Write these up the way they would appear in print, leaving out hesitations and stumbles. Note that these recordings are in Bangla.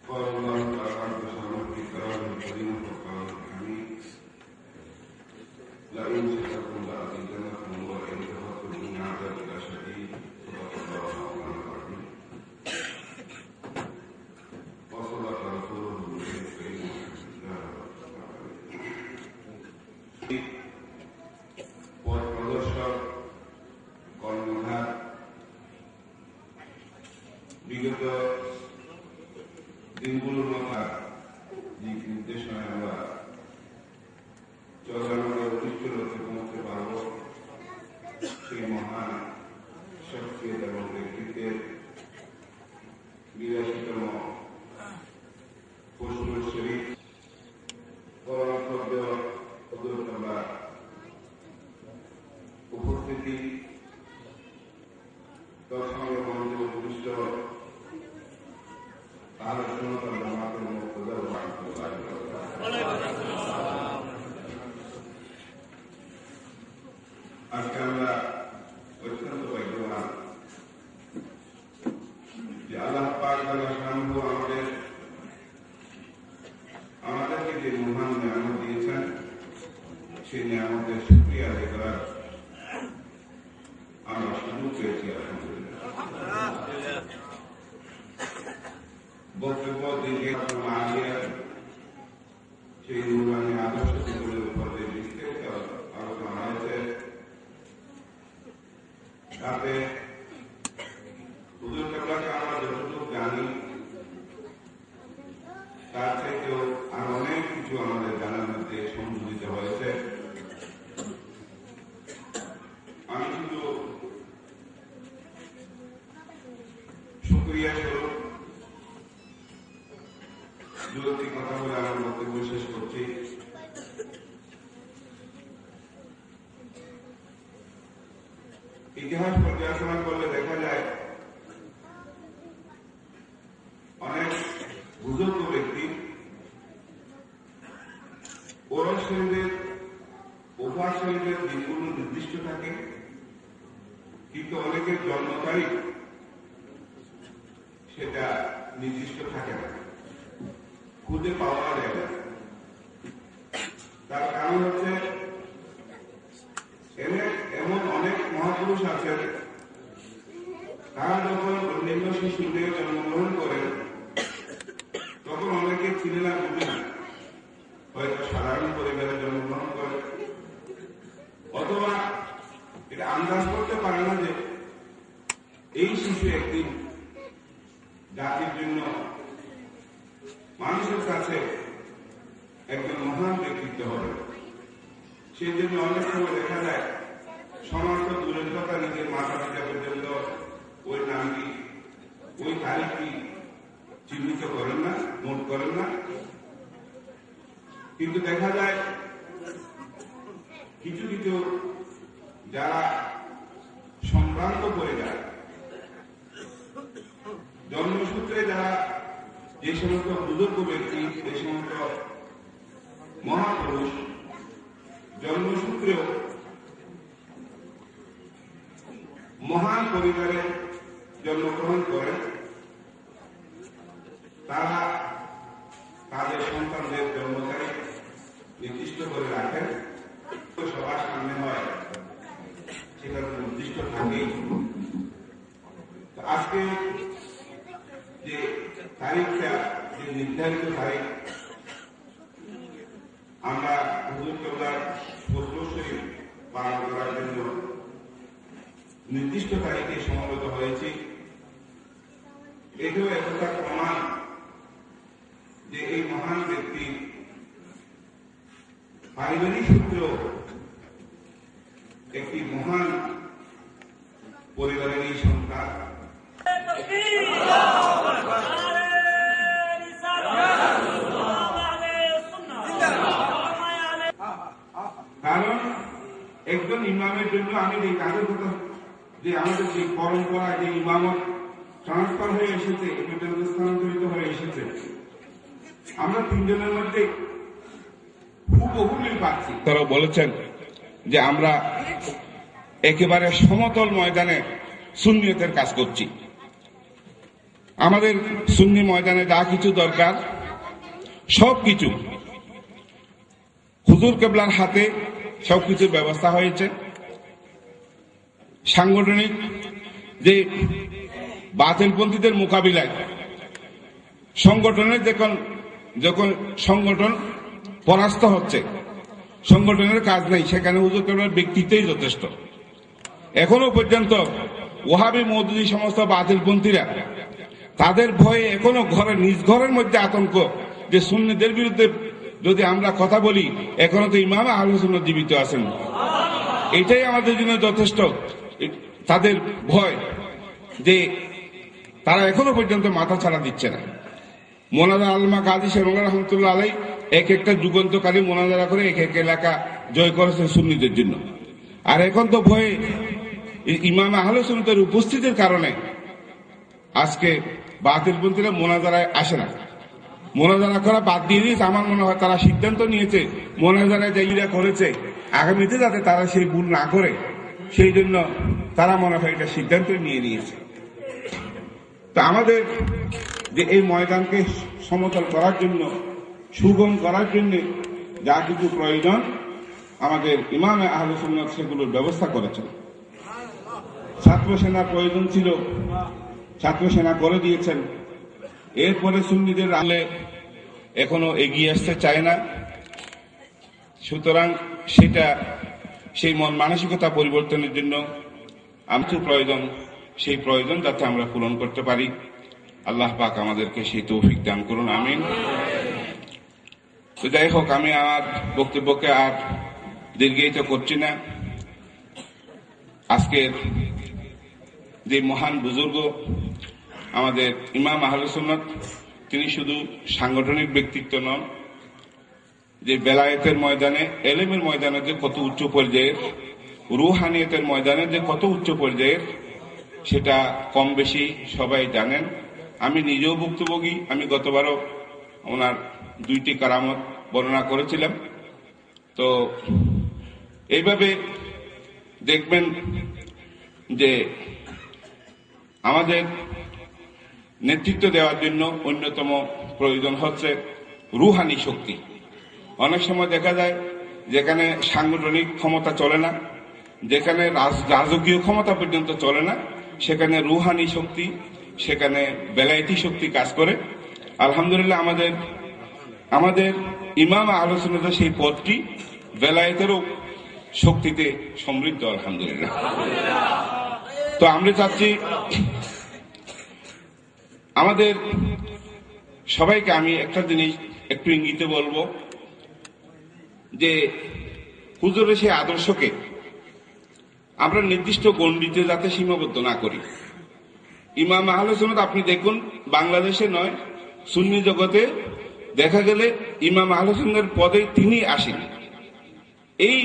قال الله تعالى في كلامه الكريم وقال الحميد لئن شكرتم لأزيدنكم ولئن كفرتم إن عذابي لشديد صدق الله العظيم العظيم وصدق رسوله النبي الكريم পথ প্রদর্শক কর্মধার বিগত দিনগুলোর মাথা দিক নির্দেশনায় আমরা চলানোর উদ্দিষ্ট লক্ষ্যে পৌঁছতে পারব সেই মহান শখসিয়ত এবং ব্যক্তিত্বের ৮২তম পশুর শরীফ পরমাত্মজ্ঞ আমরা উপস্থিতি তৎসঙ্গে মন্দির উপদিষ্ট তাহলে শুনতাম জামাতের মুক্তদার আজকে আমরা অত্যন্ত ভাগ্যবান যে আল্লাহ পাক আমাদেরকে যে মহান নিয়ামত দিয়েছেন সেই নিয়ামতের শুকরিয়া আদায় করার আমরা সুযোগ পেয়েছি। আলহামদুলিল্লাহ বক্তব্য দিকে সেই নুরানি আদর্শ জীবনের উপর যে বিস্তারিত আলোচনা হয়েছে তাতে হুজুর কেবলাকে আমরা যতটুকু জানি তার থেকেও আর অনেক কিছু আমাদের জানার মধ্যে সংযোজিত হয়েছে। আমি শুধু শুকরিয়া স্বরূপ দুটি কথা বলে আমার বক্তব্য শেষ করছি। ইতিহাস পর্যালোচনা করলে দেখা যায় অনেক বুজুর্গ ব্যক্তি ওরস শরীরের উপহাস শরীরের দিনগুলো নির্দিষ্ট থাকে, কিন্তু অনেকের জন্ম তারিখ সেটা নির্দিষ্ট থাকে না, খুঁজে পাওয়া যায় না। তার কারণ হচ্ছে এমন অনেক মহাপুরুষ আছেন তারা যখন অন্যান্য শিশুদের জন্মগ্রহণ করেন তখন অনেকে চিনে না, বুঝে না, হয়তো সাধারণ পরিবারে জন্মগ্রহণ করে অথবা এটা আন্দাজ করতে পারে না যে এই শিশু একদিন জাতির জন্য মানুষের কাছে একজন মহান ব্যক্তিত্ব হবে। সেই জন্য অনেক সময় দেখা যায় সমাজ তো দূরের কথা নিজের মাতা পিতা পর্যন্ত ওই নামটি ওই তারিখটি চিহ্নিত করেন না, নোট করেন না, কিন্তু দেখা যায় কিছু কিছু যারা সম্ভ্রান্ত করে যায় জন্মসূত্রে যারা যে সমস্ত বুজুর্গ ব্যক্তি যে সমস্ত মহাপুরুষ জন্মসূত্রেও মহান পরিবারে জন্মগ্রহণ করেন, তারা তাদের সন্তানদের জন্ম তারিখ নির্দিষ্ট করে রাখেন। সবার সামনে হয় সেটা নির্দিষ্ট থাকেই। আজকে যে তারিখটা যে নির্ধারিত তারিখ আমরা হুজুর কেবলার ফজলুল শরীফ পালন করার জন্য নির্দিষ্ট তারিখে সমবেত হয়েছি, এটাও একথা প্রমাণ যে এই মহান ব্যক্তি পারিবারিক সূত্র একটি মহান পরিবারেরই সন্তান। কারণ একজন ইমামের জন্য আমি যে কাজের কথা যে আমাদের যে পরম্পরা যে ইমামত ট্রান্সফার হয়ে এসেছে, স্থানান্তরিত হয়ে এসেছে, আমরা তিনজনের মধ্যে হুবহু মিল পাচ্ছি। তারা বলেছেন যে আমরা একেবারে সমতল ময়দানে সুন্নিয়তের কাজ করছি। আমাদের সুন্নি ময়দানে যা কিছু দরকার সবকিছু হুজুর কেবলার হাতে সবকিছুর ব্যবস্থা হয়েছে। সাংগঠনিক যে বাতিলপন্থীদের মোকাবিলায় সংগঠনের যখন সংগঠন পরাস্ত হচ্ছে, সংগঠনের কাজ নেই, সেখানে হুজুর কেবলার ব্যক্তিত্বই যথেষ্ট। এখনো পর্যন্ত ওয়াহাবি মওদুদি সমস্ত বাতিলপন্থীরা তাদের ভয়ে এখনো নিজ ঘরের মধ্যে আতঙ্ক যে সুন্নিদের বিরুদ্ধে যদি আমরা কথা বলি এখনো তো ইমাম আহলে সুন্নাত জীবিত আছেন। এটাই আমাদের জন্য যথেষ্ট। তাদের ভয় যে তারা এখনো পর্যন্ত মাথা ছাড়া দিচ্ছে না। মোনাজার আলমা কাজী শেরুল্লাহ রহমতুল্লাহ আলাই এক একটা যুগান্তকারী মোনাজারা করে এক এক এলাকা জয় করেছেন সুন্নিদের জন্য। আর এখন তো ভয়ে ইমাম আহলে সুন্নাতের উপস্থিতির কারণে আজকে বাতিলপন্থীরা মোনাজারায় আসে না। মোনাজারা করা বাদ দিয়ে দিয়েছে। আমার মনে হয় তারা সিদ্ধান্ত নিয়েছে মোনাজারায় যাইরা করেছে আগামীতে যাতে তারা সেই ভুল না করে, সেই জন্য তারা মনে হয় এটা সিদ্ধান্ত নিয়ে নিয়েছে। তো আমাদের যে এই ময়দানকে সমতল করার জন্য, সুগম করার জন্য যা কিছু প্রয়োজন আমাদের ইমামে আহলে সুন্নাত সেগুলোর ব্যবস্থা করেছেন। ছাত্র সেনার প্রয়োজন ছিল, ছাত্র সেনা করে দিয়েছেন। এরপরে সুন্নিদের আলে এখনো এগিয়ে আসতে চায় না। সুতরাং সেই মন মানসিকতা পরিবর্তনের জন্য আমাদের প্রয়োজন, সেই প্রয়োজন যাতে আমরা পূরণ করতে পারি। আল্লাহ পাক আমাদেরকে সেই তৌফিক দান করুন, আমিন। তো যাই হোক, আমি আমার বক্তব্যকে আর দীর্ঘায়িত করছি না। আজকের যে মহান বুজুর্গ আমাদের ইমাম আহলে সুন্নাত, তিনি শুধু সাংগঠনিক ব্যক্তিত্ব নন, যে বেলায়েতের ময়দানে, এলেমের ময়দানে যে কত উচ্চ পর্যায়ের, রুহানিয়তের ময়দানে যে কত উচ্চ পর্যায়ের, সেটা কম বেশি সবাই জানেন। আমি নিজেও ভুক্তভোগী। আমি গতবারও ওনার 2টি কারামত বর্ণনা করেছিলাম। তো এইভাবে দেখবেন যে আমাদের নেতৃত্ব দেওয়ার জন্য অন্যতম প্রয়োজন হচ্ছে রুহানি শক্তি। অনেক সময় দেখা যায় যেখানে সাংগঠনিক ক্ষমতা চলে না, যেখানে রাজকীয় ক্ষমতা পর্যন্ত চলে না, সেখানে রুহানি শক্তি, সেখানে বেলায়েতি শক্তি কাজ করে। আলহামদুলিল্লাহ আমাদের ইমাম আহলে সুন্নাতের সেই পথটি বেলায়েতেরও শক্তিতে সমৃদ্ধ, আলহামদুলিল্লাহ। তো আমরা চাচ্ছি আমাদের সবাইকে, আমি একটা জিনিস একটু ইঙ্গিতে বলবো, যে হুজুরের সেই আদর্শকে আমরা নির্দিষ্ট গণ্ডিতে যাতে সীমাবদ্ধ না করি। ইমাম আহলে সুন্নাত আপনি দেখুন, বাংলাদেশে নয়, সুন্নি জগতে দেখা গেলে ইমাম আহলে সুন্নাতের পদে তিনি আসেন। এই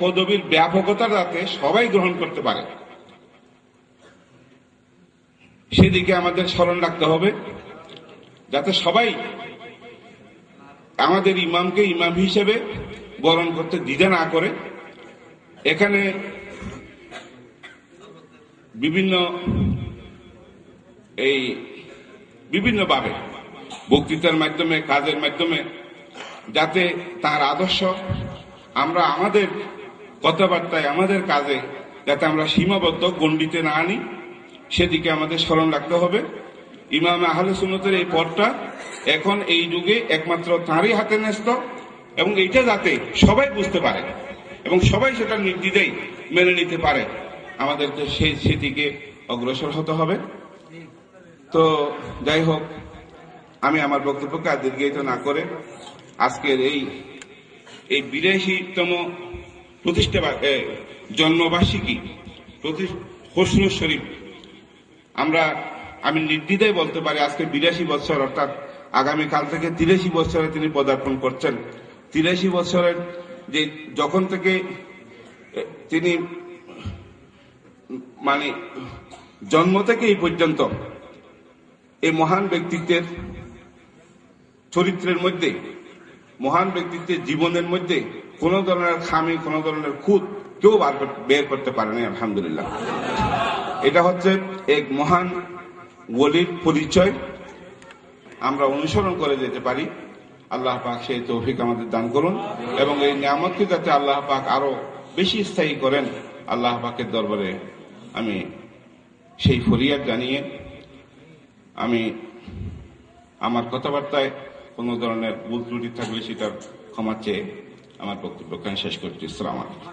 পদবীর ব্যাপকতা যাতে সবাই গ্রহণ করতে পারে, সেদিকে আমাদের স্মরণ রাখতে হবে, যাতে সবাই আমাদের ইমামকে ইমাম হিসেবে বরণ করতে দ্বিধা না করে। এখানে বিভিন্নভাবে বক্তৃতার মাধ্যমে, কাজের মাধ্যমে যাতে তার আদর্শ আমরা আমাদের কথাবার্তায়, আমাদের কাজে যাতে আমরা সীমাবদ্ধ গণ্ডিতে না আনি, সেদিকে আমাদের স্মরণ রাখতে হবে। ইমাম আহলে সুন্নাতের এই পথটা এখন এই যুগে একমাত্র তাঁরই হাতে ন্যস্ত, এবং এইটা যাতে সবাই বুঝতে পারে এবং সবাই সেটা নির্দ্বিধায় মেনে নিতে পারে, আমাদেরকে সেদিকে অগ্রসর হতে হবে। তো যাই হোক, আমি আমার বক্তব্যকে আর দীর্ঘায়িত না করে আজকের এই 82তম প্রতিষ্ঠা জন্মবার্ষিকী খসরু শরীফ, আমি নির্দ্বিধায় বলতে পারি আজকে 82 বছর, অর্থাৎ আগামীকাল থেকে 83 বছরে তিনি পদার্পণ করছেন। 83 বছরের যে যখন থেকে তিনি মানে জন্ম থেকে এই পর্যন্ত এই মহান ব্যক্তিত্বের চরিত্রের মধ্যে, মহান ব্যক্তিত্বের জীবনের মধ্যে কোন ধরনের খামি, কোন ধরনের খুঁত কেউ বের করতে পারেনি, আলহামদুলিল্লাহ। এটা হচ্ছে এক মহান ওলির পরিচয় আমরা অনুসরণ করে যেতে পারি। আল্লাহ পাক সেই তৌফিক আমাদের দান করুন এবং এই নিয়ামতকে যাতে আল্লাহ পাক আরো বেশি স্থায়ী করেন, আল্লাহ পাকের দরবারে আমি সেই ফরিয়াদ জানিয়ে আমি আমার কথাবার্তায় কোনো ধরনের ভুল ত্রুটি থাকলে সেটার ক্ষমা চেয়ে আমার বক্তব্য শেষ করছি। আসসালামু আলাইকুম।